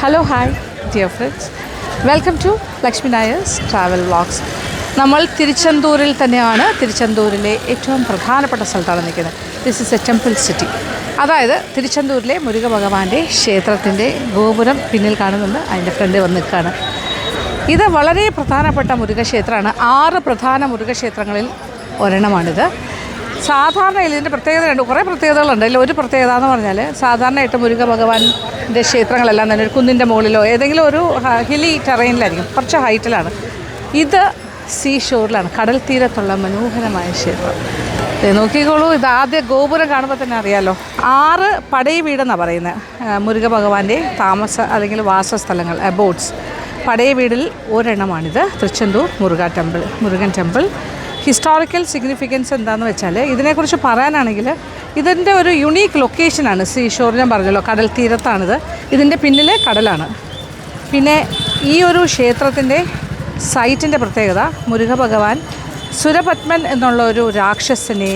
Hello hi dear friends, welcome to Lakshmi Nair's travel vlogs. നമ്മൾ തിരുച്ചെന്തൂരിൽ തന്നെയാണ്. തിരുച്ചെന്തൂരിലെ ഏറ്റവും പ്രധാനപ്പെട്ട സ്ഥലത്താണ് നിൽക്കുന്നത്. This is a temple city. അതായത് തിരുച്ചെന്തൂരിലെ മുരുക ഭഗവാന്റെ ക്ഷേത്രത്തിൻ്റെ ഗോപുരം പിന്നിൽ കാണുന്നുണ്ട്. അതിൻ്റെ ഫ്രണ്ട് വന്ന് നിൽക്കുകയാണ്. ഇത് വളരെ പ്രധാനപ്പെട്ട മുരുകക്ഷേത്രമാണ്. 6 പ്രധാന മുരുകക്ഷേത്രങ്ങളിൽ ഒരെണ്ണമാണിത്. സാധാരണ ഇതിൻ്റെ പ്രത്യേകത കുറേ പ്രത്യേകതകളുണ്ട്. അതിൽ ഒരു പ്രത്യേകത എന്ന് പറഞ്ഞാൽ സാധാരണയായിട്ട് മുരുക ഭഗവാന്റെ ക്ഷേത്രങ്ങളെല്ലാം തന്നെ ഒരു കുന്നിൻ്റെ മുകളിലോ ഏതെങ്കിലും ഒരു ഹിലി ടെറൈനിലായിരിക്കും, കുറച്ച് ഹൈറ്റിലാണ്. ഇത് സീ ഷോറിലാണ്, കടൽ തീരത്തുള്ള മനോഹരമായ ക്ഷേത്രം. നോക്കിക്കോളൂ, ഇത് ആദ്യ ഗോപുരം കാണുമ്പോൾ തന്നെ അറിയാമല്ലോ. 6 പടൈ വീടെന്നാണ് പറയുന്നത് മുരുക ഭഗവാന്റെ താമസ അല്ലെങ്കിൽ വാസസ്ഥലങ്ങൾ, അബോട്ട്സ്. പടൈ വീടിൽ ഒരെണ്ണമാണിത്, Thiruchendur Murugan temple. Historical significance എന്താണെന്ന് വെച്ചാൽ, ഇതിനെക്കുറിച്ച് പറയാനാണെങ്കിൽ ഇതിൻ്റെ ഒരു യുണീക്ക് ലൊക്കേഷനാണ്. സീ ഷോർ ഞാൻ പറഞ്ഞല്ലോ, കടൽ തീരത്താണിത്. ഇതിൻ്റെ പിന്നിൽ കടലാണ്. പിന്നെ ഈ ഒരു ക്ഷേത്രത്തിൻ്റെ സൈറ്റിൻ്റെ പ്രത്യേകത, മുരുക ഭഗവാൻ സുരപത്മൻ എന്നുള്ള ഒരു രാക്ഷസനെ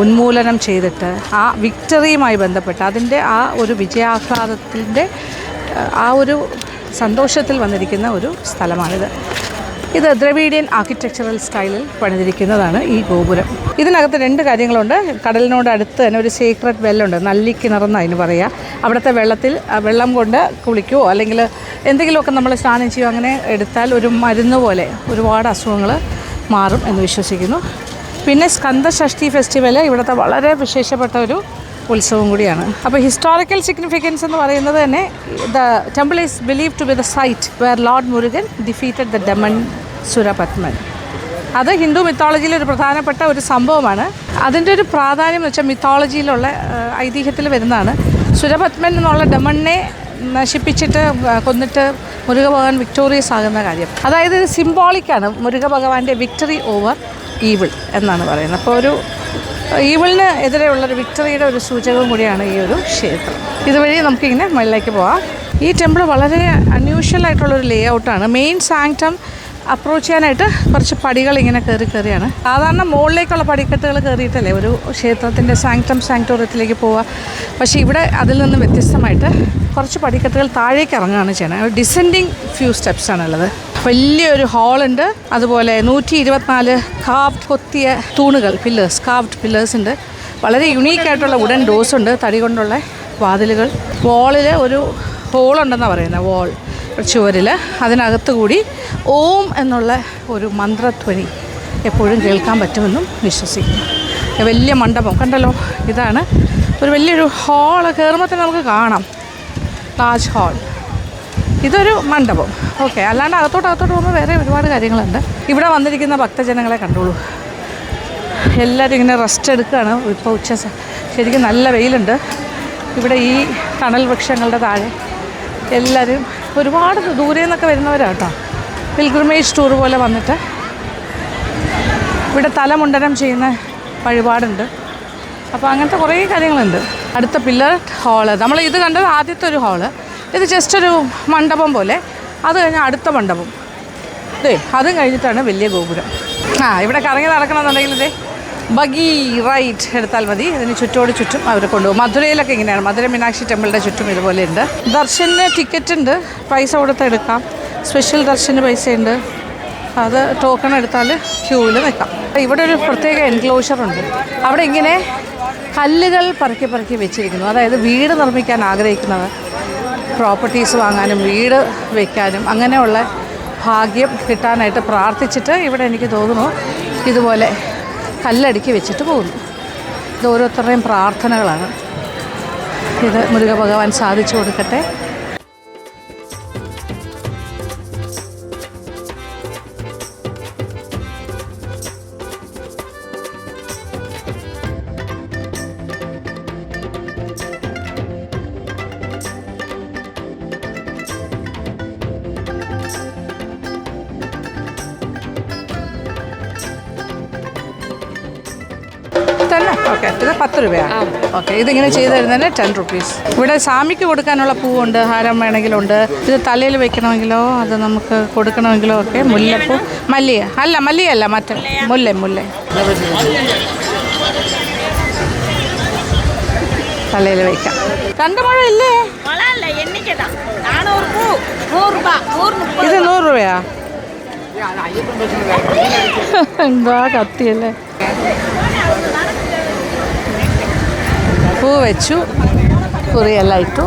ഉന്മൂലനം ചെയ്തിട്ട് ആ വിക്ടറിയുമായി ബന്ധപ്പെട്ട് അതിൻ്റെ ആ ഒരു വിജയാഹ്ലാദത്തിൻ്റെ ആ ഒരു സന്തോഷത്തിൽ വന്നിരിക്കുന്ന ഒരു സ്ഥലമാണിത്. ഇത് ദ്രവീഡിയൻ ആർക്കിടെക്ചറൽ സ്റ്റൈലിൽ പണിതിരിക്കുന്നതാണ് ഈ ഗോപുരം. ഇതിനകത്ത് 2 കാര്യങ്ങളുണ്ട്. കടലിനോട് അടുത്ത് തന്നെ ഒരു സീക്രട്ട് വെല്ലുണ്ട്, നല്ലിക്കിണറെന്ന് അതിന് പറയുക. അവിടുത്തെ വെള്ളം കൊണ്ട് കുളിക്കുകയോ അല്ലെങ്കിൽ എന്തെങ്കിലുമൊക്കെ നമ്മൾ സ്നാനം ചെയ്യുമോ, അങ്ങനെ എടുത്താൽ ഒരു മരുന്ന് പോലെ ഒരുപാട് അസുഖങ്ങൾ മാറും എന്ന് വിശ്വസിക്കുന്നു. പിന്നെ സ്കന്ദഷഷ്ഠി ഫെസ്റ്റിവൽ ഇവിടുത്തെ വളരെ വിശേഷപ്പെട്ട ഒരു ഉത്സവം കൂടിയാണ്. അപ്പോൾ ഹിസ്റ്റോറിക്കൽ സിഗ്നിഫിക്കൻസ് എന്ന് പറയുന്നത് തന്നെ, the temple is believe to be the site where lord Murugan defeated the demon Surapadman. അത് ഹിന്ദു മിത്തോളജിയിലെ ഒരു പ്രധാനപ്പെട്ട ഒരു സംഭവമാണ്. അതിൻ്റെ ഒരു പ്രാധാന്യം എന്ന് വെച്ചാൽ മിത്തോളജിയിലുള്ള ഐതിഹ്യത്തിൽ വരുന്നതാണ്. സുരപത്മൻ എന്നുള്ള ഡെമണിനെ നശിപ്പിച്ചിട്ട് കൊന്നിട്ട് മുരുക ഭഗവാൻ വിക്ടോറിയസ് ആകുന്ന കാര്യം. അതായത് ഇത് സിംബോളിക്കാണ്, മുരുക ഭഗവാന്റെ വിക്ടറി ഓവർ ഈവിൾ എന്നാണ് പറയുന്നത്. അപ്പോൾ ഒരു ഈവിളിന് എതിരെയുള്ളൊരു വിക്ടറിയുടെ ഒരു സൂചകവും കൂടിയാണ് ഈ ഒരു ക്ഷേത്രം. ഇതുവഴി നമുക്കിങ്ങനെ മുകളിലേക്ക് പോകാം. ഈ ടെമ്പിൾ വളരെ അൺയൂഷ്വൽ ആയിട്ടുള്ളൊരു ലേ ഔട്ടാണ്. മെയിൻ സാങ്ക്ടം അപ്രോച്ച് ചെയ്യാനായിട്ട് കുറച്ച് പടികൾ ഇങ്ങനെ കയറിയാണ്. സാധാരണ മുകളിലേക്കുള്ള പടിക്കെട്ടുകൾ കയറിയിട്ടല്ലേ ഒരു ക്ഷേത്രത്തിൻ്റെ സാങ്ക്ടോറിയത്തിലേക്ക് പോവുക. പക്ഷേ ഇവിടെ അതിൽ നിന്ന് വ്യത്യസ്തമായിട്ട് കുറച്ച് പടിക്കെട്ടുകൾ താഴേക്ക് ഇറങ്ങുകയാണ് ചെയ്യണത്. ഡിസെൻഡിങ് ഫ്യൂ സ്റ്റെപ്സാണുള്ളത്. വലിയൊരു ഹാളുണ്ട്. അതുപോലെ 124 കൊത്തിയ തൂണുകൾ, കാവ്ഡ് പില്ലേഴ്സ് ഉണ്ട്. വളരെ യുണീക്കായിട്ടുള്ള വുഡൻ ഡോസ് ഉണ്ട്, തടി കൊണ്ടുള്ള വാതിലുകൾ. വാളിൽ ഒരു ഹോളുണ്ടെന്നാണ് പറയുന്നത്, വാൾ ചുവരിൽ. അതിനകത്ത് കൂടി ഓം എന്നുള്ള ഒരു മന്ത്രധ്വനി എപ്പോഴും കേൾക്കാൻ പറ്റുമെന്നും വിശ്വസിക്കുന്നു. വലിയ മണ്ഡപം കണ്ടല്ലോ, ഇതാണ് ഒരു വലിയൊരു ഹാൾ. കയറുമ്പോൾ തന്നെ നമുക്ക് കാണാം താജ് ഹാൾ. ഇതൊരു മണ്ഡപം. ഓക്കെ, അല്ലാണ്ട് അകത്തോട്ട് പോകുമ്പോൾ വേറെ ഒരുപാട് കാര്യങ്ങളുണ്ട്. ഇവിടെ വന്നിരിക്കുന്ന ഭക്തജനങ്ങളെ കണ്ടോളൂ, എല്ലാവരും ഇങ്ങനെ റെസ്റ്റ് എടുക്കുകയാണ്. ഇപ്പോൾ ശരിക്കും നല്ല വെയിലുണ്ട്. ഇവിടെ ഈ തണൽ വൃക്ഷങ്ങളുടെ താഴെ എല്ലാവരും ഒരുപാട് ദൂരെ നിന്നൊക്കെ വരുന്നവരാണ് കേട്ടോ. പിൽഗ്രിമേജ് ടൂർ പോലെ വന്നിട്ട് ഇവിടെ തലമുണ്ടനം ചെയ്യുന്ന വഴിപാടുണ്ട്. അപ്പോൾ അങ്ങനത്തെ കുറേ കാര്യങ്ങളുണ്ട്. അടുത്ത പില്ലർ ഹാള്, നമ്മൾ ഇത് കണ്ടത് ആദ്യത്തെ ഒരു ഹാള്. ഇത് ജസ്റ്റ് ഒരു മണ്ഡപം പോലെ. അത് കഴിഞ്ഞാൽ അടുത്ത മണ്ഡപം, അതും കഴിഞ്ഞിട്ടാണ് വലിയ ഗോപുരം. ഇവിടെ കറങ്ങി നടക്കണമെന്നുണ്ടെങ്കിൽ ബഗി റൈറ്റ് എടുത്താൽ മതി. ഇതിന് ചുറ്റും അവർ കൊണ്ടുപോകും. മധുരയിലൊക്കെ ഇങ്ങനെയാണ്. മധുര മീനാക്ഷി ടെമ്പിളിൻ്റെ ചുറ്റും ഇതുപോലെ ഉണ്ട്. ദർശന് ടിക്കറ്റ് ഉണ്ട്, പൈസ കൊടുത്ത് എടുക്കാം. സ്പെഷ്യൽ ദർശന് പൈസയുണ്ട്, അത് ടോക്കൺ എടുത്താൽ ക്യൂവിൽ നിൽക്കാം. ഇവിടെ ഒരു പ്രത്യേക എൻക്ലോഷറുണ്ട്. അവിടെ ഇങ്ങനെ കല്ലുകൾ പറക്കി വെച്ചിരിക്കുന്നു. അതായത് വീട് നിർമ്മിക്കാൻ ആഗ്രഹിക്കുന്നവർ പ്രോപ്പർട്ടീസ് വാങ്ങാനും വീട് വയ്ക്കാനും അങ്ങനെയുള്ള ഭാഗ്യം കിട്ടാനായിട്ട് പ്രാർത്ഥിച്ചിട്ട് ഇവിടെ എനിക്ക് തോന്നുന്നു ഇതുപോലെ കല്ലടുക്കി വെച്ചിട്ട് പോകുന്നു. ഇത് ഓരോരുത്തരുടെയും പ്രാർത്ഥനകളാണ്. ഇത് മുരുക ഭഗവാൻ സാധിച്ചു കൊടുക്കട്ടെ. തന്നെ ഓക്കെ, ഇത് 10 രൂപയാണ്. ഓക്കെ, ഇതിങ്ങനെ ചെയ്ത് തരുന്നതിന് 10 rupees. ഇവിടെ സ്വാമിക്ക് കൊടുക്കാനുള്ള പൂവുണ്ട്, ഹാരം വേണമെങ്കിലുണ്ട്. ഇത് തലയിൽ വെക്കണമെങ്കിലോ അത് നമുക്ക് കൊടുക്കണമെങ്കിലോ ഒക്കെ മുല്ലപ്പൂ, മല്ലിയല്ല മറ്റേ മുല്ല. തലയിൽ വയ്ക്കാം. കണ്ട മഴ ഇല്ലേ? ഇത് 100 രൂപയാ? എന്താ കത്തിയല്ലേ. പൂ വെച്ചു, കുറിയെല്ലാം ഇട്ടു.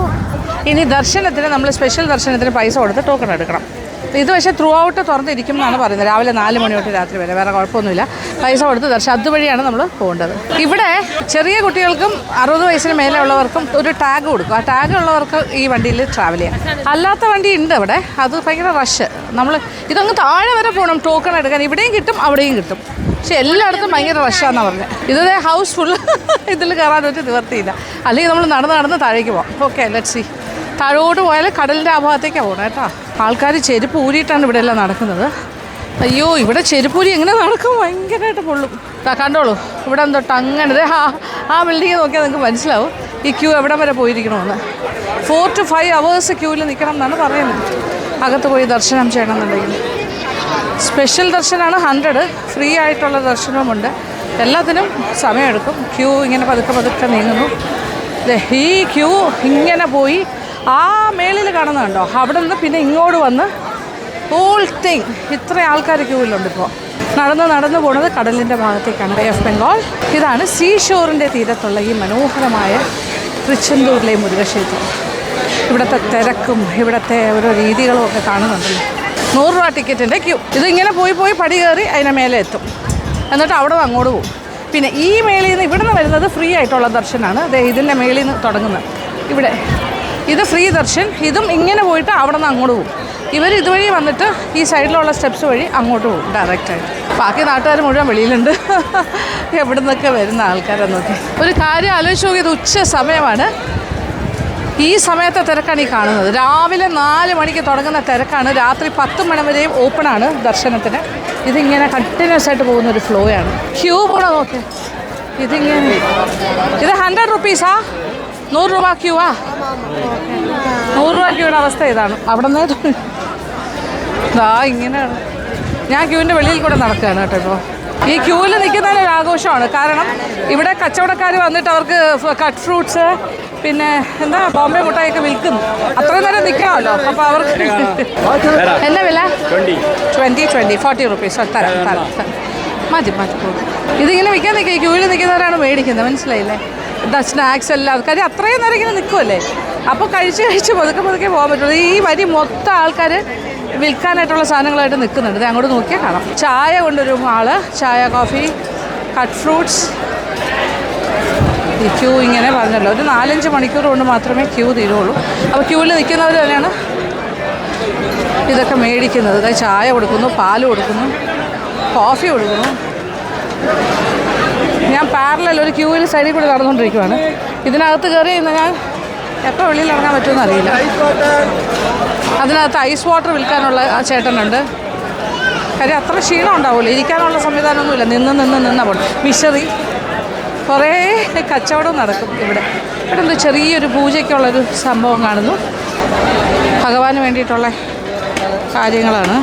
ഇനി ദർശനത്തിന് നമ്മൾ സ്പെഷ്യൽ ദർശനത്തിന് പൈസ കൊടുത്ത് ടോക്കൺ എടുക്കണം. ഇത് പക്ഷേ ത്രൂ ഔട്ട് തുറന്നിരിക്കും എന്നാണ് പറയുന്നത്. രാവിലെ 4 മണി തൊട്ട് രാത്രി വരെ. വേറെ കുഴപ്പമൊന്നുമില്ല. പൈസ കൊടുത്ത് ദർശനം അതുവഴിയാണ് നമ്മൾ പോകേണ്ടത്. ഇവിടെ ചെറിയ കുട്ടികൾക്കും 60 വയസ്സിന് മേലെ ഉള്ളവർക്കും ഒരു ടാഗ് കൊടുക്കും. ആ ടാഗ് ഉള്ളവർക്ക് ഈ വണ്ടിയിൽ ട്രാവൽ ചെയ്യാം. അല്ലാത്ത വണ്ടി ഉണ്ട് അവിടെ. അത് ഭയങ്കര റഷ്. നമ്മൾ ഇതങ്ങ് താഴെ വരെ പോകണം ടോക്കൺ എടുക്കാൻ. ഇവിടെയും കിട്ടും അവിടെയും കിട്ടും. പക്ഷെ എല്ലായിടത്തും ഭയങ്കര റഷാണെന്നാണ് പറഞ്ഞത്. ഇത് ഹൗസ് ഫുള്ള്. ഇതിൽ കയറാൻ ഒരു നിവർത്തിയില്ല. അല്ലെങ്കിൽ നമ്മൾ നടന്ന് താഴേക്ക് പോകാം. Okay, let's see. താഴോട്ട് പോയാൽ കടലിൻ്റെ ആ ഭാഗത്തേക്കാണ് പോകണം കേട്ടോ. ആൾക്കാർ ചെരുപ്പ് ഊരിയിട്ടാണ് ഇവിടെ എല്ലാം നടക്കുന്നത്. അയ്യോ, ഇവിടെ ചെരുപ്പൂരി എങ്ങനെ നടക്കും? ഭയങ്കരമായിട്ട് പൊള്ളും. കണ്ടോളൂ, ഇവിടെ തൊട്ട് അങ്ങനെ ആ ബിൽഡിങ് നോക്കിയാൽ നിങ്ങൾക്ക് മനസ്സിലാവും ഈ ക്യൂ എവിടെ വരെ പോയിരിക്കണമെന്ന്. 4 to 5 hours ക്യൂവിൽ നിൽക്കണം എന്നാണ് പറയുന്നത്. അകത്ത് പോയി ദർശനം ചെയ്യണമെന്നുണ്ടെങ്കിൽ സ്പെഷ്യൽ ദർശനമാണ് 100. ഫ്രീ ആയിട്ടുള്ള ദർശനവുമുണ്ട്. എല്ലാത്തിനും സമയമെടുക്കും. ക്യൂ ഇങ്ങനെ പതുക്കെ നീങ്ങുന്നു. ഈ ക്യൂ ഇങ്ങനെ പോയി ആ മേളിൽ കാണുന്നുണ്ടോ, അവിടെ നിന്ന് പിന്നെ ഇങ്ങോട്ട് വന്ന് ഹോൾ തിങ് ഇത്ര ആൾക്കാർ ക്യൂവിലുണ്ട്. ഇപ്പോൾ നടന്ന് പോണത് കടലിൻ്റെ ഭാഗത്തേക്കാണ്. Bay of Bengal. ഇതാണ് സീ ഷോറിൻ്റെ തീരത്തുള്ള ഈ മനോഹരമായ തൃച്ചെന്തൂരിലെ മുരുകക്ഷേത്രം. ഇവിടുത്തെ തിരക്കും ഇവിടുത്തെ ഓരോ രീതികളും ഒക്കെ കാണുന്നുണ്ടല്ലോ. 100 രൂപ ടിക്കറ്റിൻ്റെ ക്യൂ. ഇതിങ്ങനെ പോയി പടി കയറി അതിനെ മേലെ എത്തും. എന്നിട്ട് അവിടെ നിന്ന് അങ്ങോട്ട് പോകും. പിന്നെ ഈ മേളിൽ നിന്ന് ഇവിടെ നിന്ന് വരുന്നത് ഫ്രീ ആയിട്ടുള്ള ദർശനമാണ്. ഇതിൻ്റെ മേളിൽ നിന്ന് തുടങ്ങുന്നത്. ഇവിടെ ഇത് ഫ്രീ ദർശൻ. ഇതും ഇങ്ങനെ പോയിട്ട് അവിടെ നിന്ന് അങ്ങോട്ട് പോകും. ഇവർ ഇതുവഴി വന്നിട്ട് ഈ സൈഡിലുള്ള സ്റ്റെപ്സ് വഴി അങ്ങോട്ട് പോകും ഡയറക്റ്റായിട്ട്. ബാക്കി നാട്ടുകാർ മുഴുവൻ വെളിയിലുണ്ട്. എവിടെ നിന്നൊക്കെ വരുന്ന ആൾക്കാരെന്നൊക്കെ. ഒരു കാര്യം ആലോചിച്ച് നോക്കിയത് ഉച്ച സമയമാണ്. ഈ സമയത്തെ തിരക്കാണ് ഈ കാണുന്നത്. രാവിലെ 4 മണിക്ക് തുടങ്ങുന്ന തിരക്കാണ്. രാത്രി 10 മണി വരെയും ഓപ്പണാണ് ദർശനത്തിന്. ഇതിങ്ങനെ കണ്ടിന്യൂസ് ആയിട്ട് പോകുന്ന ഒരു ഫ്ലോയാണ്. ക്യൂ പോണോ നോക്ക്. ഇതിങ്ങനെ ഇത് 100 റുപ്പീസാ? 100 രൂപ ക്യൂവാ? 100 രൂപ ക്യൂയുടെ അവസ്ഥ ഇതാണ്. അവിടെ നിന്ന് ഇങ്ങനെയാണ്. ഞാൻ ക്യൂവിൻ്റെ വെളിയിൽ കൂടെ നടക്കുകയാണ് കേട്ടോ. ഇപ്പോൾ ഈ ക്യൂവിൽ നിൽക്കുന്നതിനൊരു ആഘോഷമാണ്. കാരണം ഇവിടെ കച്ചവടക്കാർ വന്നിട്ട് അവർക്ക് കട്ട് ഫ്രൂട്ട്സ് പിന്നെ എന്താ ബോംബെ മുട്ടായൊക്കെ വിൽക്കുന്നു. അത്രയും നേരം നിൽക്കണമല്ലോ. അപ്പോൾ അവർക്ക് എന്നാ വില? 20 40 റുപ്പീസ്. തരാം മതി. ഇതിങ്ങനെ വിൽക്കാൻ നിൽക്കുക. ക്യൂവിൽ നിൽക്കുന്നവരാണ് മേടിക്കുന്നത്. മനസ്സിലായില്ലേ? സ്നാക്സ് എല്ലാം. കാര്യം അത്രയും നേരം ഇങ്ങനെ നിൽക്കുമല്ലേ. അപ്പോൾ കഴിച്ച് പതുക്കെ പോകാൻ പറ്റുള്ളൂ. ഈ വരി മൊത്തം ആൾക്കാർ വിൽക്കാനായിട്ടുള്ള സാധനങ്ങളായിട്ട് നിൽക്കുന്നുണ്ട്. ഇത് അങ്ങോട്ട് നോക്കിയാൽ കാണാം. ചായ കൊണ്ടൊരു ആള്, ചായ, കോഫി, കട്ട് ഫ്രൂട്ട്സ്. ഈ ക്യൂ ഇങ്ങനെ പറഞ്ഞല്ലോ, ഒരു 4-5 മണിക്കൂർ കൊണ്ട് മാത്രമേ ക്യൂ തീരുള്ളൂ. അപ്പോൾ ക്യൂവിൽ നിൽക്കുന്നവർ തന്നെയാണ് ഇതൊക്കെ മേടിക്കുന്നത്. അതായത് ചായ കൊടുക്കുന്നു, പാല് കൊടുക്കുന്നു, കോഫി കൊടുക്കുന്നു. ഞാൻ പാരലൽ ഒരു ക്യൂവിൽ സൈഡിൽ കൂടി നടന്നുകൊണ്ടിരിക്കുവാണ്. ഇതിനകത്ത് കയറി ഞാൻ എപ്പോൾ വെളിയിൽ ഇറങ്ങാൻ പറ്റുമെന്ന് അറിയില്ല. അതിനകത്ത് ഐസ് വാട്ടർ വിൽക്കാനുള്ള ആ ചേട്ടനുണ്ട്. കാര്യം അത്ര ക്ഷീണം ഉണ്ടാവില്ല. ഇരിക്കാനുള്ള സംവിധാനമൊന്നുമില്ല. നിന്ന് പോട്ടെ. വിശറി കുറേ കച്ചവടം നടക്കും ഇവിടെ. ഇവിടെ എന്തോ ചെറിയൊരു പൂജയ്ക്കുള്ളൊരു സംഭവം കാണുന്നു. ഭഗവാന് വേണ്ടിയിട്ടുള്ള കാര്യങ്ങളാണ്.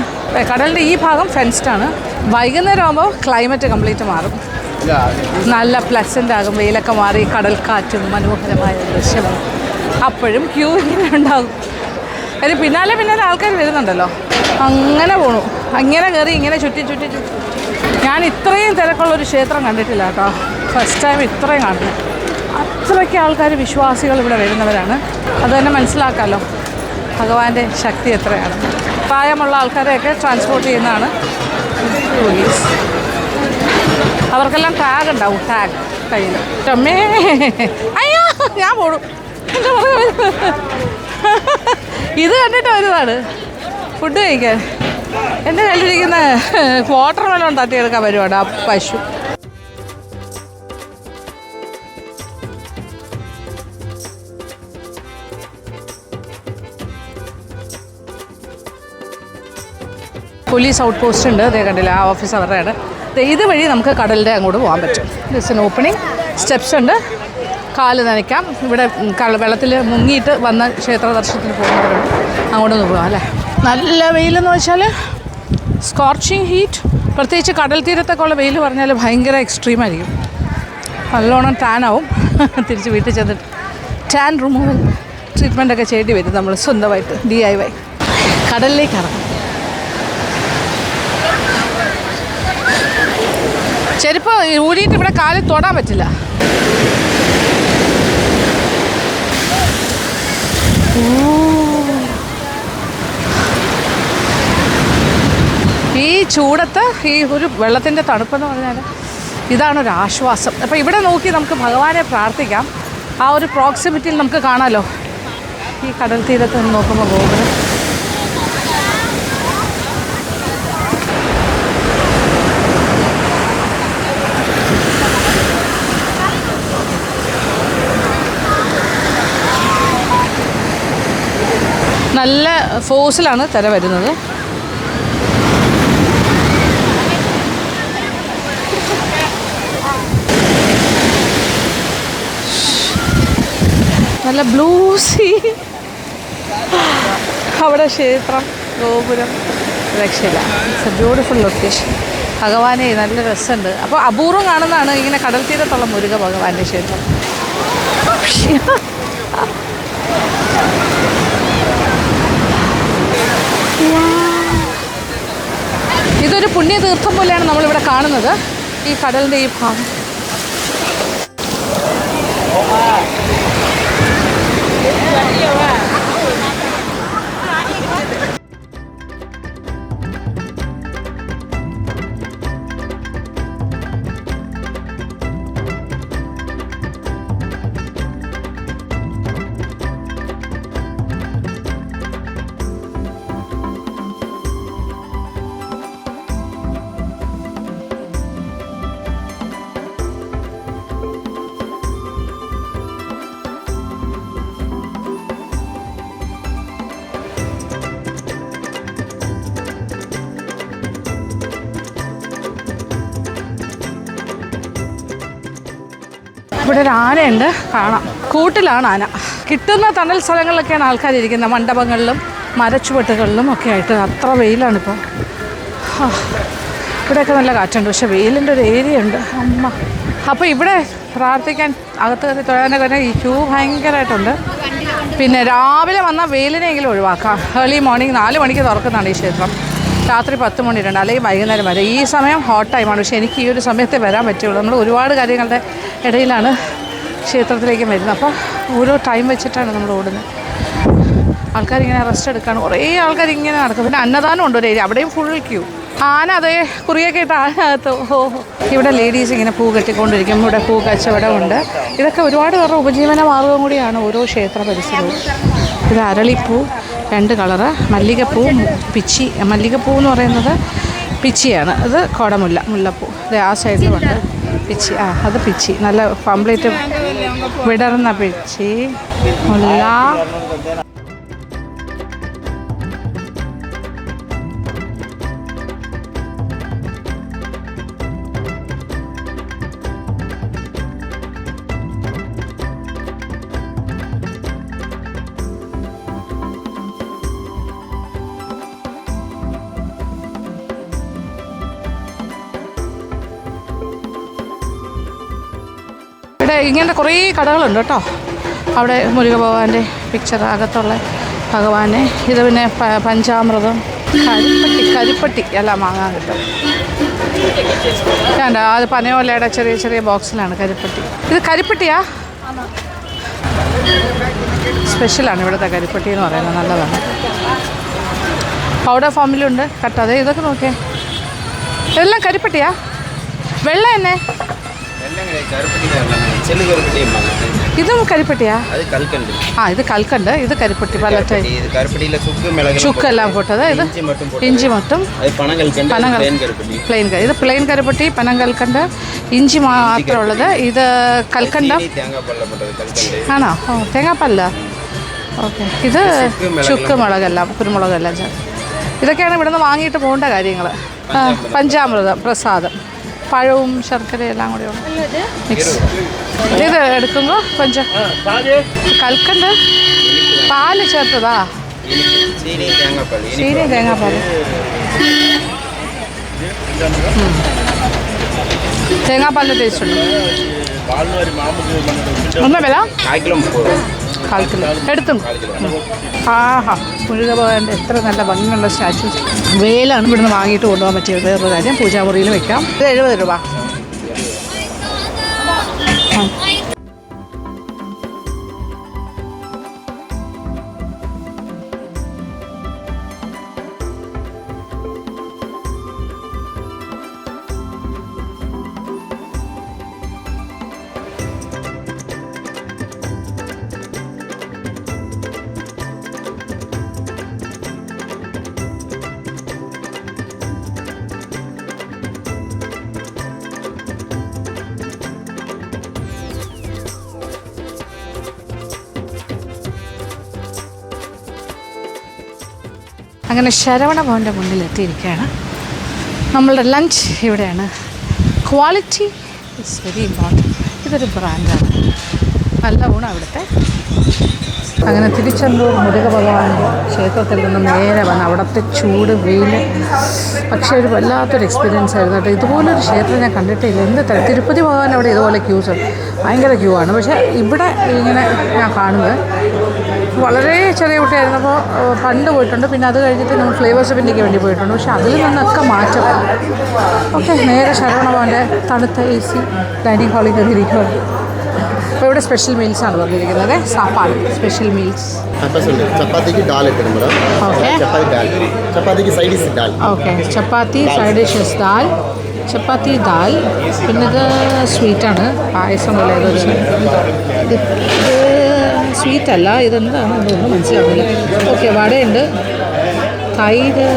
കടലിൻ്റെ ഈ ഭാഗം ഫെൻസ്ഡാണ്. വൈകുന്നേരം ആകുമ്പോൾ ക്ലൈമറ്റ് കംപ്ലീറ്റ് മാറും. നല്ല പ്ലസൻ്റ് ആകും. വെയിലൊക്കെ മാറി കടൽക്കാറ്റും മനോഹരമായ ദൃശ്യമാണ്. അപ്പോഴും ക്യൂ ഇങ്ങനെ ഉണ്ടാകും. കാര്യം പിന്നാലെ ആൾക്കാർ വരുന്നുണ്ടല്ലോ. അങ്ങനെ പോണു. അങ്ങനെ കയറി ഇങ്ങനെ ചുറ്റി. ഞാൻ ഇത്രയും തിരക്കുള്ളൊരു ക്ഷേത്രം കണ്ടിട്ടില്ല കേട്ടോ. ഫസ്റ്റ് ടൈം ഇത്രയും കാണുന്നത്. അത്രയ്ക്ക് ആൾക്കാർ വിശ്വാസികൾ ഇവിടെ വരുന്നവരാണ്. അത് തന്നെ മനസ്സിലാക്കാമല്ലോ ഭഗവാന്റെ ശക്തി എത്രയാണ്. പ്രായമുള്ള ആൾക്കാരെയൊക്കെ ട്രാൻസ്പോർട്ട് ചെയ്യുന്നതാണ് പോലീസ്. അവർക്കെല്ലാം ടാഗ് ഉണ്ടാവും. ടാഗ് കയ്യിൽ. അമ്മേ അയ്യോ ഞാൻ പോടും. എന്താ പറയുക, ഇത് കണ്ടിട്ട് വരുന്നതാണ് ഫുഡ് കഴിക്കാൻ. എൻ്റെ കയ്യിലിരിക്കുന്ന വാട്ടർ മെലോൺ തട്ടിയെടുക്കാൻ വരുവാണ് ആ പശു. പോലീസ് ഔട്ട് പോസ്റ്റ് ഉണ്ട്. അതേ കണ്ടില്ല, ആ ഓഫീസ് അവരുടെയാണ്. ഇതുവഴി നമുക്ക് കടലിൻ്റെ അങ്ങോട്ട് പോകാൻ പറ്റും. ജസ്റ്റ് ഓപ്പണിങ് സ്റ്റെപ്സ് ഉണ്ട്. കാല് നനയ്ക്കാം. ഇവിടെ വെള്ളത്തിൽ മുങ്ങിയിട്ട് വന്ന ക്ഷേത്ര ദർശനത്തിന് പോകുന്നവരുണ്ട്. അങ്ങോട്ടൊന്ന് പോകാം അല്ലേ. നല്ല വെയിലെന്ന് വെച്ചാൽ സ്കോർച്ചിങ് ഹീറ്റ്. പ്രത്യേകിച്ച് കടൽ തീരത്തൊക്കെ ഉള്ള വെയിൽ പറഞ്ഞാൽ ഭയങ്കര എക്സ്ട്രീമായിരിക്കും. നല്ലോണം ടാനാവും. തിരിച്ച് വീട്ടിൽ ചെന്നിട്ട് ടാൻ റിമൂവൽ ട്രീറ്റ്മെൻറ്റൊക്കെ ചെയ്യേണ്ടി വരും നമ്മൾ സ്വന്തമായിട്ട് DIY. കടലിലേക്ക് ഇറങ്ങും. ചെരുപ്പ് ഊരിയിട്ട് ഇവിടെ കാലിൽ തൊടാൻ പറ്റില്ല. ഈ ചൂടത്ത് ഈ ഒരു വെള്ളത്തിൻ്റെ തണുപ്പെന്ന് പറഞ്ഞാൽ ഇതാണൊരു ആശ്വാസം. അപ്പോൾ ഇവിടെ നോക്കി നമുക്ക് ഭഗവാനെ പ്രാർത്ഥിക്കാം. ആ ഒരു പ്രോക്സിമിറ്റിയിൽ നമുക്ക് കാണാമല്ലോ ഈ കടൽ തീരത്ത് നിന്ന് നോക്കുമ്പോൾ ഗോപുരം. നല്ല ഫോഴ്സിലാണ് തിര വരുന്നത്. നല്ല ബ്ലൂ സീ. അവിടെ ക്ഷേത്രം, ഗോപുരം, രക്ഷയില്ല. It's A beautiful location. ഭഗവാനെ നല്ല രസമുണ്ട്. അപ്പോൾ അപൂർവം കാണുന്നതാണ് ഇങ്ങനെ കടൽ തീരത്തുള്ള മുരുക ഭഗവാന്റെ ക്ഷേത്രം. ഇതൊരു പുണ്യതീർത്ഥം പോലെയാണ് നമ്മളിവിടെ കാണുന്നത്, ഈ കടലിൻ്റെ ഈ ഭാഗം. ഇവിടെ ഒരു ആനയുണ്ട്, കാണാം. കൂട്ടിലാണ് ആന. കിട്ടുന്ന തണൽ സ്ഥലങ്ങളിലൊക്കെയാണ് ആൾക്കാരിരിക്കുന്നത്, മണ്ഡപങ്ങളിലും മരച്ചുവട്ടുകളിലും ഒക്കെ ആയിട്ട്. അത്ര വെയിലാണിപ്പോൾ. ഇവിടെയൊക്കെ നല്ല കാറ്റുണ്ട്, പക്ഷേ വെയിലിൻ്റെ ഒരു ഏരിയ ഉണ്ട്. അമ്മ. അപ്പോൾ ഇവിടെ പ്രാർത്ഥിക്കാൻ അകത്ത് കയറി തൊഴാനൊക്കെ ഈ ക്യൂ ഭയങ്കരമായിട്ടുണ്ട്. പിന്നെ രാവിലെ വന്നാൽ വെയിലിനെങ്കിലും ഒഴിവാക്കാം. ഏർലി മോർണിംഗ് 4 മണിക്ക് തുറക്കുന്നതാണ് ഈ ക്ഷേത്രം. രാത്രി 10 മണിയുണ്ട്, അല്ലെങ്കിൽ വൈകുന്നേരം വരെ. ഈ സമയം ഹോട്ട് ടൈമാണ്, പക്ഷേ എനിക്ക് ഈ ഒരു സമയത്തെ വരാൻ പറ്റുള്ളൂ. നമ്മൾ ഒരുപാട് കാര്യങ്ങളുടെ ഇടയിലാണ് ക്ഷേത്രത്തിലേക്ക് വരുന്നത്. അപ്പോൾ ഓരോ ടൈം വെച്ചിട്ടാണ് നമ്മൾ ഓടുന്നത്. ആൾക്കാരിങ്ങനെ റെസ്റ്റ് എടുക്കുകയാണ്, കുറേ ആൾക്കാർ ഇങ്ങനെ നടക്കും. പിന്നെ അന്നദാനം ഉണ്ട് ഒരു ഏരിയ, അവിടെയും ഫുൾ ക്യൂ. ആന അതേ കുറിയൊക്കെ ഇട്ട് ആനകത്ത്. ഇവിടെ ലേഡീസ് ഇങ്ങനെ പൂ കെട്ടിക്കൊണ്ടിരിക്കും. ഇവിടെ പൂ കച്ചവടമുണ്ട്. ഇതൊക്കെ ഒരുപാട് പേരുടെ ഉപജീവന മാർഗം കൂടിയാണ് ഓരോ ക്ഷേത്ര പരിസരവും. ഇത് അരളിപ്പൂ 2 കളറ്, മല്ലികപ്പൂ, പിച്ചി. മല്ലികപ്പൂ എന്ന് പറയുന്നത് പിച്ചിയാണ്. ഇത് കോടമുല്ല, മുല്ലപ്പൂ. ഇത് ആ സൈഡിലുണ്ട് പിച്ചി. അത് പിച്ചി, നല്ല കംപ്ലീറ്റ് വിടർന്ന പിച്ചി, മുല്ല. ഇവിടെ ഇങ്ങനത്തെ കുറേ കടകളുണ്ട് കേട്ടോ. അവിടെ മുരുക ഭഗവാന്റെ പിക്ചർ, അകത്തുള്ള ഭഗവാനെ. ഇത് പിന്നെ പഞ്ചാമൃതം, കരിപ്പട്ടി എല്ലാം വാങ്ങാൻ കിട്ടും. വേണ്ട, അത് പനയോലയുടെ ചെറിയ ചെറിയ ബോക്സിലാണ് കരിപ്പട്ടി. ഇത് കരിപ്പട്ടിയാ? സ്പെഷ്യലാണ് ഇവിടുത്തെ കരിപ്പട്ടി എന്ന് പറയുന്നത്, നല്ലതാണ്. പൗഡർ ഫോമിലുണ്ട് കട്ടത്. ഇതൊക്കെ നോക്കിയേ, ഇതെല്ലാം കരിപ്പട്ടിയാ? വെള്ള തന്നെ? ഇതും കരിപ്പട്ടിയാ? ഇത് കൽക്കണ്ട്, ഇത് കരിപ്പട്ടി. പല ചുക്കെല്ലാം പോട്ടത്. ഇത് ഇഞ്ചി മട്ടും പ്ലെയിൻ. ഇത് പ്ലെയിൻ കരിപ്പട്ടി, പനം കൽക്കണ്ട്, ഇഞ്ചി മാത്രമുള്ളത്. ഇത് കൽക്കണ്ടം ആണോ? തേങ്ങാപ്പല്ല. ഓക്കെ. ഇത് ചുക്ക് മുളകെല്ലാം, കുരുമുളകെല്ലാം ചേർത്ത്. ഇതൊക്കെയാണ് ഇവിടെ നിന്ന് വാങ്ങിയിട്ട് പോകേണ്ട കാര്യങ്ങൾ. പഞ്ചാമൃതം, പ്രസാദം, പഴവും ശർക്കരയും എല്ലാം കൂടി മിക്സ്. ഇത് എടുക്കുമ്പോൾ കൊഞ്ചം കൽക്കണ്ട്, പാല് ചേർത്തതാ? ചീനി തേങ്ങാപ്പാൽ. തേങ്ങാപ്പാലിൻ്റെ ടേസ്റ്റ് ഉണ്ട്. എന്നാ വില? 1/4 കിലോ എടുത്തും. ആഹാ, മുരുക ഭഗവാന്റെ എത്ര നല്ല ഭംഗിയുള്ള സ്റ്റാച്യൂസ്. വേലാണ് ഇവിടുന്ന് വാങ്ങിയിട്ട് കൊണ്ടുപോകാൻ പറ്റിയത്. വേറൊരു കാര്യം, പൂജാമുറിയിൽ വെക്കാം. ഇത് 70 രൂപ. അങ്ങനെ ശരവണ ഭവൻ്റെ മുന്നിൽ എത്തിയിരിക്കുകയാണ്. നമ്മളുടെ ലഞ്ച് ഇവിടെയാണ്. Quality is very important. ഇതൊരു ബ്രാൻഡാണ്. നല്ല ഊണാണ് ഇവിടുത്തെ. അങ്ങനെ തിരുച്ചെന്തൂർ മുരുക ഭഗവാന്റെ ക്ഷേത്രത്തിൽ നിന്ന് നേരെ വന്ന് അവിടുത്തെ ചൂട്, വെയിൽ, പക്ഷേ ഒരു വല്ലാത്തൊരു എക്സ്പീരിയൻസ് ആയിരുന്നു കേട്ടോ. ഇതുപോലൊരു ക്ഷേത്രം ഞാൻ കണ്ടിട്ടില്ല. എന്ത് തിരുപ്പതി ഭഗവാൻ അവിടെ ഇതുപോലെ ക്യൂസ് ഭയങ്കര ക്യൂ ആണ്. പക്ഷേ ഇവിടെ ഇങ്ങനെ ഞാൻ കാണുന്നത് വളരെ ചെറിയ കുട്ടിയായിരുന്നപ്പോൾ പണ്ട് പോയിട്ടുണ്ട്. പിന്നെ അത് കഴിഞ്ഞിട്ട് നമ്മൾ ഫ്ലേവേഴ്സ് പിന്നിക്ക് വേണ്ടി പോയിട്ടുണ്ട്. പക്ഷേ അതിൽ നിന്നൊക്കെ മാറ്റം. ഓക്കെ, നേരെ ശരവണഭവൻ്റെ തണുത്ത AC ഡൈനിങ് ഹാളിൽ കയറിയിരിക്കുകയാണ്. അപ്പോൾ ഇവിടെ സ്പെഷ്യൽ മീൽസാണ് പറഞ്ഞിരിക്കുന്നത്. സാപ്പാട് സ്പെഷ്യൽ മീൽസ്. ചപ്പാത്തിക്ക് ഡാൽ ഇട്ടു മേഡം. ഓക്കെ, ചപ്പാത്തിക്ക് സൈഡ് ഡിഷ് ഡാൽ. ഓക്കെ, ചപ്പാത്തി സൈഡ് ഡിഷസ് ദാൽ, ചപ്പാത്തി ദാൽ. പിന്നെ ഇത് സ്വീറ്റാണ്, പായസം പോലെ. ഇത് സ്വീറ്റല്ല, ഇതെന്താണ് അതൊന്നും മനസ്സിലാവില്ല. ഓക്കെ, വടയുണ്ട്, തൈര്,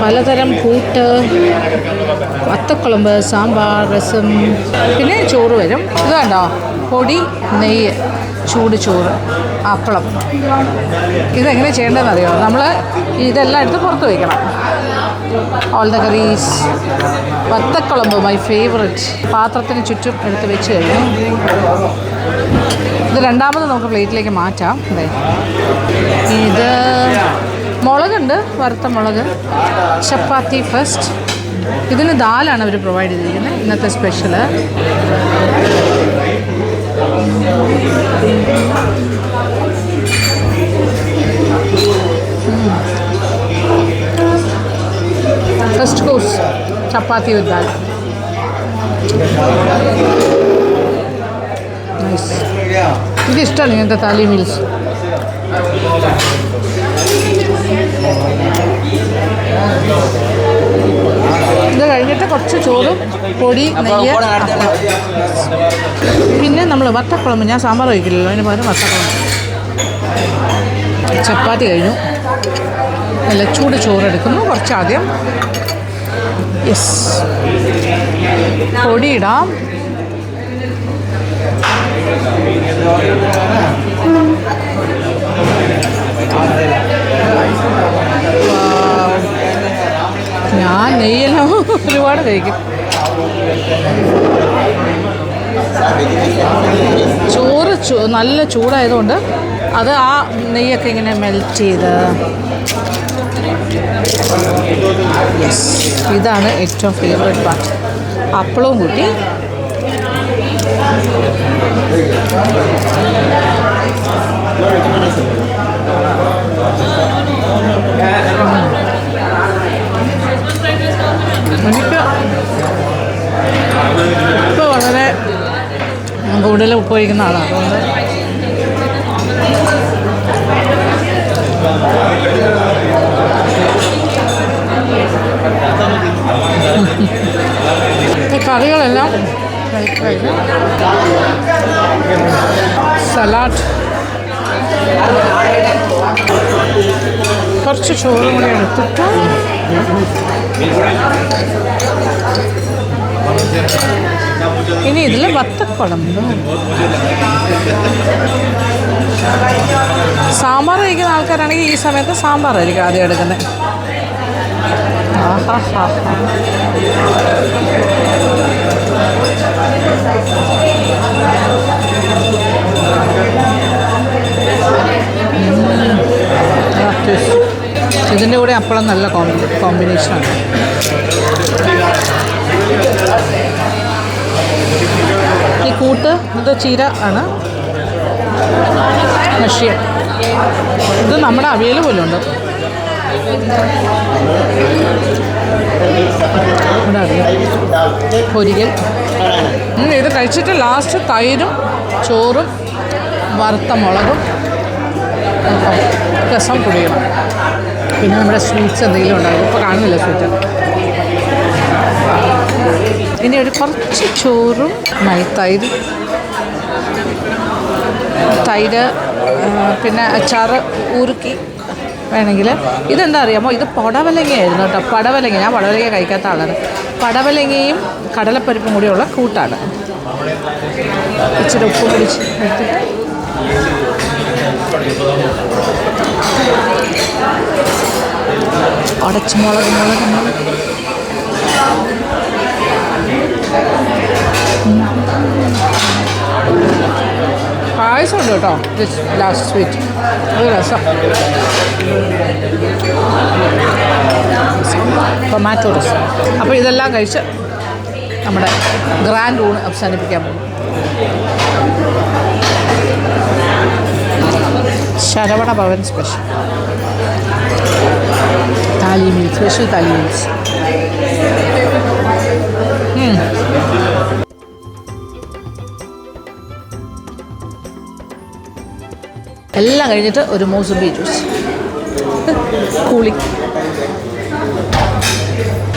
പലതരം കൂട്ട്, വത്തക്കുളമ്പ്, സാമ്പാർ, രസം, പിന്നെ ചോറ് വരും. ഇത് കണ്ടോ, പൊടി, നെയ്യ്, ചൂട് ചോറ്, അപ്പളം. ഇതെങ്ങനെ ചെയ്യേണ്ടതെന്ന് അറിയാമോ? നമ്മൾ ഇതെല്ലാം എടുത്ത് പുറത്ത് വയ്ക്കണം. All the curries. Vathakuzhambu my favourite. പാത്രത്തിന് ചുറ്റും എടുത്ത് വെച്ച് കഴിഞ്ഞു. ഇത് രണ്ടാമത് നമുക്ക് പ്ലേറ്റിലേക്ക് മാറ്റാം. അതെ, ഇത് മുളകുണ്ട്, വറുത്ത മുളക്. ചപ്പാത്തി ഫസ്റ്റ്. ഇതിന് ദാലാണ് അവർ പ്രൊവൈഡ് ചെയ്തിരിക്കുന്നത്, ഇന്നത്തെ സ്പെഷ്യല്. ഫസ്റ്റ് കോഴ്സ് ചപ്പാത്തി വിത്ത് ദാൽ. നൈസ്. എനിക്കിഷ്ടമാണ് ഇങ്ങനത്തെ താലി മീൽസ്. ഇത് കഴിഞ്ഞിട്ട് കുറച്ച് ചോറും, പൊടി, നെയ്യ്, പിന്നെ നമ്മൾ വത്തക്കുളമ്പ്. ഞാൻ സാമ്പാർ വയ്ക്കില്ലല്ലോ, അതിന് പകരം വത്തക്കുളമ്പ്. ചപ്പാത്തി കഴിഞ്ഞു. നല്ല ചൂട് ചോറെടുക്കുന്നു കുറച്ച് ആദ്യം. യെസ്, പൊടി ഇടാം. ഞാൻ നെയ്യെല്ലാം ഒരുപാട് കഴിക്കും. ചോറ് നല്ല ചൂടായതുകൊണ്ട് അത് ആ നെയ്യൊക്കെ ഇങ്ങനെ മെൽറ്റ് ചെയ്ത്. യെസ്, ഇതാണ് ഏറ്റവും ഫേവറേറ്റ് പാർട്ട്. അപ്പളവും കൂട്ടി. എനിക്ക് ഇപ്പോൾ വളരെ കൂടുതൽ ഉപ്പ് കഴിക്കുന്ന ആളാണ്. അതുകൊണ്ട് കറികളെല്ലാം കഴിക്കും. സലാഡ്, കുറച്ച് ചോറും കൂടി എടുത്തിട്ട് ഇനി ഇതിൽ വത്തക്കുളമ്പ്. സാമ്പാർ കഴിക്കുന്ന ആൾക്കാരാണെങ്കിൽ ഈ സമയത്ത് സാമ്പാറായിരിക്കും ആദ്യം എടുക്കുന്നത്. ആഹാ ഹാ ഹാ. ഇതിൻ്റെ കൂടെ അപ്പളം നല്ല കോമ്പിനേഷനാണ്. ഈ ഇത് ചീര ആണ്, മഷിയ. ഇത് നമ്മുടെ അവിയൽ പോലും ഉണ്ട്. പൊരികൽ. ഇത് കഴിച്ചിട്ട് ലാസ്റ്റ് തൈരും ചോറും വറുത്ത മുളകും രസം കുടിക്കണം. പിന്നെ നമ്മുടെ സ്വീറ്റ്സ് എന്തെങ്കിലും ഉണ്ടാകും. ഇപ്പോൾ കാണുന്നില്ല സ്വീറ്റ്. ഇനി ഒരു കുറച്ച് ചോറും തൈര് പിന്നെ അച്ചാറ് ഊറുക്കി വേണമെങ്കിൽ. ഇതെന്താ അറിയാമോ, ഇത് പടവലങ്ങയായിരുന്നു കേട്ടോ. പടവലങ്ങ, ഞാൻ പടവലങ്ങ കഴിക്കാത്ത ആളാണ്. പടവലങ്ങയും കടലപ്പരിപ്പും കൂടിയുള്ള കൂട്ടാണ്. ഇച്ചിരി ഉപ്പ് പിടിച്ച് എടുത്തിട്ട് അടച്ച് മുളക് പായസം ഉണ്ട് കേട്ടോ. ലാസ്റ്റ് സ്വീറ്റ് അത് രസം. ടൊമാറ്റോ രസം. അപ്പോൾ ഇതെല്ലാം കഴിച്ച് നമ്മുടെ ഗ്രാൻഡ് ഊണ് അവസാനിപ്പിക്കാൻ പോകും. ശരവണ ഭവൻ സ്പെഷ്യൽ താലി മീൽസ്, സ്പെഷ്യൽ താലി മീൽസ്. എല്ലാം കഴിഞ്ഞിട്ട് ഒരു മോസംബി ജ്യൂസ് കൂളിംഗ്.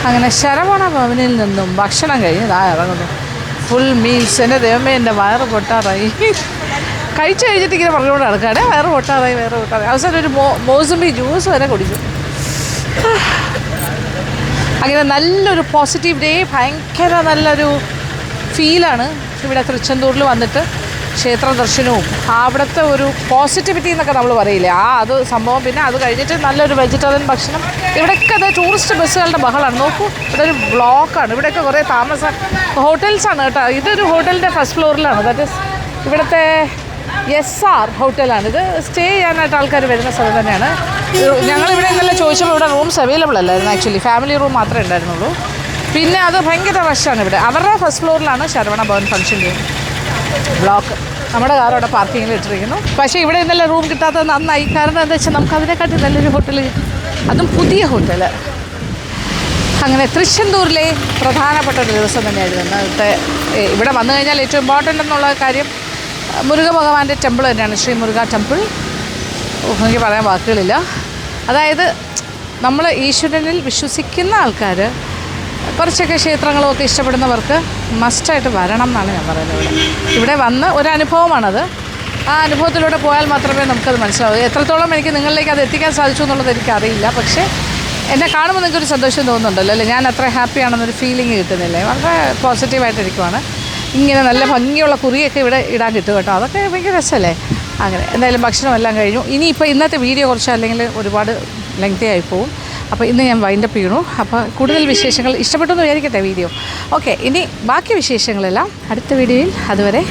അങ്ങനെ ശരവണ ഭവനിൽ നിന്നും ഭക്ഷണം കഴിഞ്ഞ് ഇതാ ഇറങ്ങുന്നു. Full meals. എൻ്റെ ദൈവമേ, എൻ്റെ വയറ് പൊട്ടാറായി. കഴിച്ച് കഴിഞ്ഞിട്ട് ഇങ്ങനെ പറഞ്ഞുകൊണ്ട് നടക്കുകയാണ്, വയറ് പൊട്ടാറായി. അവസാനം ഒരു മോസംബി ജ്യൂസ് വരെ കുടിച്ചു. അങ്ങനെ നല്ലൊരു പോസിറ്റീവ് ഡേ. ഭയങ്കര നല്ലൊരു ഫീലാണ് ഇവിടെ തിരുച്ചെന്തൂരിൽ വന്നിട്ട്. ക്ഷേത്ര ദർശനവും അവിടുത്തെ ഒരു പോസിറ്റിവിറ്റി എന്നൊക്കെ നമ്മൾ പറയില്ലേ, അത് സംഭവം. പിന്നെ അത് കഴിഞ്ഞിട്ട് നല്ലൊരു വെജിറ്റേറിയൻ ഭക്ഷണം. ഇവിടെയൊക്കെ അത് ടൂറിസ്റ്റ് ബസ്സുകളുടെ ബഹളമാണ്. നോക്കൂ, ഇവിടെ ഒരു ബ്ലോക്കാണ്. ഇവിടെയൊക്കെ കുറേ ഹോട്ടൽസാണ് കേട്ടോ. ഇതൊരു ഹോട്ടലിൻ്റെ ഫസ്റ്റ് ഫ്ലോറിലാണ്. ദാറ്റ് ഈസ് ഇവിടുത്തെ SR ഹോട്ടലാണ്. ഇത് സ്റ്റേ ചെയ്യാനായിട്ട് ആൾക്കാർ വരുന്ന സ്ഥലം തന്നെയാണ്. ഞങ്ങളിവിടെ ഇന്നലെ ചോദിച്ചപ്പോൾ ഇവിടെ റൂംസ് അവൈലബിൾ അല്ലായിരുന്നു. ആക്ച്വലി ഫാമിലി റൂം മാത്രമേ ഉണ്ടായിരുന്നുള്ളൂ. പിന്നെ അത് ഭയങ്കര റഷാണ് ഇവിടെ. അവരുടെ ഫസ്റ്റ് ഫ്ലോറിലാണ് ശരവണ ഭവൻ ഫംഗ്ഷൻ ചെയ്യുന്നത്. ബ്ലോക്ക്. നമ്മുടെ കാർ അവിടെ പാർക്കിങ്ങിൽ ഇട്ടിരിക്കുന്നു. പക്ഷേ ഇവിടെ ഇന്നലെ റൂം കിട്ടാത്തത് നന്നായി. കാരണം എന്താ വെച്ചാൽ നമുക്ക് അതിനെക്കാട്ടി നല്ലൊരു ഹോട്ടൽ കിട്ടും, അതും പുതിയ ഹോട്ടൽ. അങ്ങനെ തൃശ്ശെന്തൂരിലെ പ്രധാനപ്പെട്ട ഒരു ദിവസം തന്നെയായിരുന്നു ഇന്നത്തെ. ഇവിടെ വന്നു കഴിഞ്ഞാൽ ഏറ്റവും ഇമ്പോർട്ടൻ്റ് എന്നുള്ള കാര്യം മുരുക ഭഗവാന്റെ ടെമ്പിൾ തന്നെയാണ്, ശ്രീ മുരുക ടെമ്പിൾ. എനിക്ക് പറയാൻ വാക്കുകളില്ല. അതായത് നമ്മൾ ഈശ്വരനിൽ വിശ്വസിക്കുന്ന ആൾക്കാർ, കുറച്ചൊക്കെ ക്ഷേത്രങ്ങളും ഒക്കെ ഇഷ്ടപ്പെടുന്നവർക്ക് മസ്റ്റായിട്ട് വരണം എന്നാണ് ഞാൻ പറയുന്നത്. ഇവിടെ വന്ന് ഒരു അനുഭവമാണത്. ആ അനുഭവത്തിലൂടെ പോയാൽ മാത്രമേ നമുക്കത് മനസ്സിലാവൂ. എത്രത്തോളം എനിക്ക് നിങ്ങളിലേക്ക് അത് എത്തിക്കാൻ സാധിച്ചു എന്നുള്ളത് എനിക്കറിയില്ല. പക്ഷേ എന്നെ കാണുമ്പോൾ നിങ്ങൾക്കൊരു സന്തോഷം തോന്നുന്നുണ്ടല്ലോ അല്ലേ? ഞാൻ അത്ര ഹാപ്പിയാണെന്നൊരു ഫീലിംഗ് കിട്ടുന്നില്ലേ? വളരെ പോസിറ്റീവായിട്ടിരിക്കുവാണ്. ഇങ്ങനെ നല്ല ഭംഗിയുള്ള കുറിയൊക്കെ ഇവിടെ ഇടാൻ കിട്ടും കേട്ടോ. അതൊക്കെ ഭയങ്കര രസമല്ലേ? അങ്ങനെ എന്തായാലും ഭക്ഷണമെല്ലാം കഴിഞ്ഞു. ഇനിയിപ്പോൾ ഇന്നത്തെ വീഡിയോ കുറച്ച് അല്ലെങ്കിൽ ഒരുപാട് ലെങ്തി ആയി പോവും. അപ്പോൾ ഇന്ന് ഞാൻ വൈൻഡപ്പ് ചെയ്യണു. അപ്പോൾ കൂടുതൽ വിശേഷങ്ങൾ ഇഷ്ടപ്പെട്ടു എന്ന് വിചാരിക്കട്ടെ വീഡിയോ. ഓക്കെ, ഇനി ബാക്കി വിശേഷങ്ങളെല്ലാം അടുത്ത വീഡിയോയിൽ. അതുവരെ